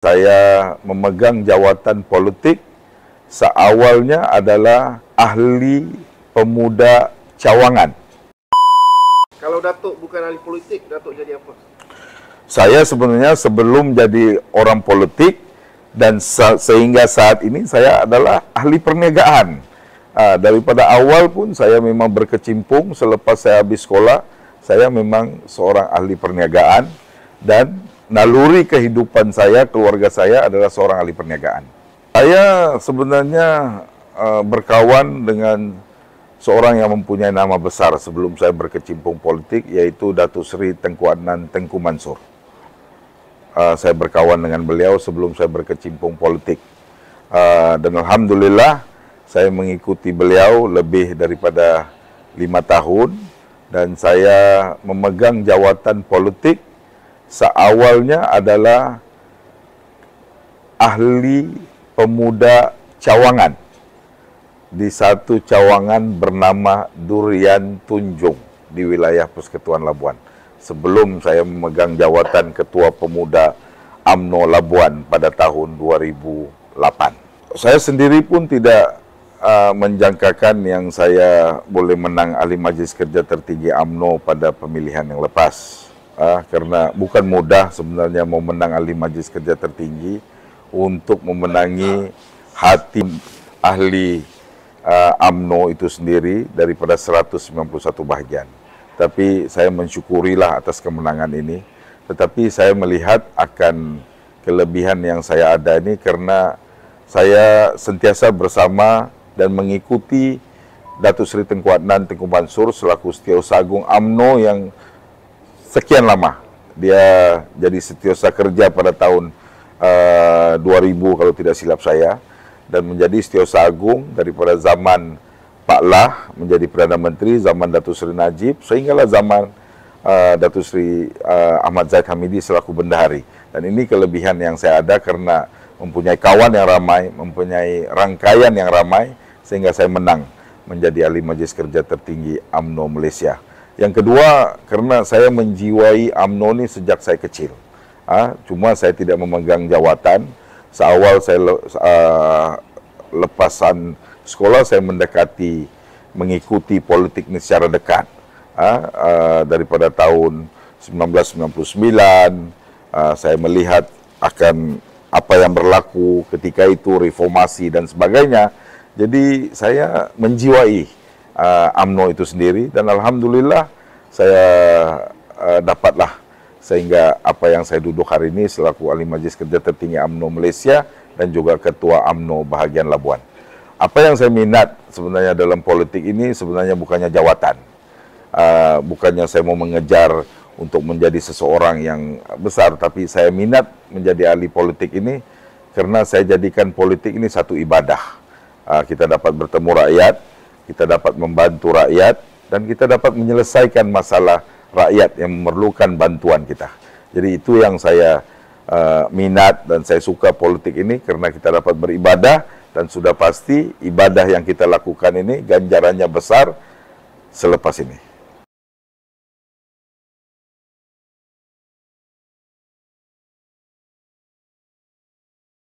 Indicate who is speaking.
Speaker 1: Saya memegang jawatan politik seawalnya adalah ahli pemuda cawangan.
Speaker 2: Kalau Datuk bukan ahli politik, Datuk jadi apa?
Speaker 1: Saya sebenarnya sebelum jadi orang politik dan sehingga saat ini saya adalah ahli perniagaan. Daripada awal pun saya memang berkecimpung selepas saya habis sekolah, saya memang seorang ahli perniagaan dan naluri kehidupan saya, keluarga saya adalah seorang ahli perniagaan. Saya sebenarnya berkawan dengan seorang yang mempunyai nama besar sebelum saya berkecimpung politik, yaitu Datuk Seri Tengku Adnan Tengku Mansur. Saya berkawan dengan beliau sebelum saya berkecimpung politik. Dan Alhamdulillah, saya mengikuti beliau lebih daripada 5 tahun, dan saya memegang jawatan politik seawalnya adalah ahli pemuda cawangan di satu cawangan bernama Durian Tunjung di wilayah Persekutuan Labuan. Sebelum saya memegang jawatan Ketua Pemuda UMNO Labuan pada tahun 2008. Saya sendiri pun tidak menjangkakan yang saya boleh menang ahli Majlis Kerja Tertinggi UMNO pada pemilihan yang lepas. Karena bukan mudah sebenarnya mau menang ahli Majlis Kerja Tertinggi untuk memenangi hati ahli UMNO itu sendiri daripada 191 bahagian. Tapi saya mensyukurilah atas kemenangan ini. Tetapi saya melihat akan kelebihan yang saya ada ini karena saya sentiasa bersama dan mengikuti Datuk Seri Tengku Adnan Tengku Mansur selaku Setiausaha Agung UMNO yang sekian lama. Dia jadi setiausaha kerja pada tahun 2000 kalau tidak silap saya, dan menjadi Setiausaha Agung daripada zaman Pak Lah menjadi Perdana Menteri, zaman Datuk Seri Najib, sehinggalah zaman Datuk Seri Ahmad Zahid Hamidi selaku Bendahari. Dan ini kelebihan yang saya ada karena mempunyai kawan yang ramai, mempunyai rangkaian yang ramai, sehingga saya menang menjadi ahli Majlis Kerja Tertinggi UMNO Malaysia. Yang kedua, karena saya menjiwai UMNO ini sejak saya kecil. Cuma saya tidak memegang jawatan. Seawal saya lepasan sekolah, saya mengikuti politik ini secara dekat. Daripada tahun 1999, saya melihat akan apa yang berlaku ketika itu, reformasi dan sebagainya. Jadi saya menjiwai UMNO itu sendiri, dan Alhamdulillah saya dapatlah sehingga apa yang saya duduk hari ini selaku ahli Majlis Kerja Tertinggi UMNO Malaysia dan juga Ketua UMNO bahagian Labuan. Apa yang saya minat sebenarnya dalam politik ini sebenarnya bukannya jawatan, bukannya saya mau mengejar untuk menjadi seseorang yang besar, tapi saya minat menjadi ahli politik ini karena saya jadikan politik ini satu ibadah. Kita dapat bertemu rakyat, kita dapat membantu rakyat, dan kita dapat menyelesaikan masalah rakyat yang memerlukan bantuan kita. Jadi itu yang saya minat dan saya suka politik ini karena kita dapat beribadah, dan sudah pasti ibadah yang kita lakukan ini ganjarannya besar selepas ini.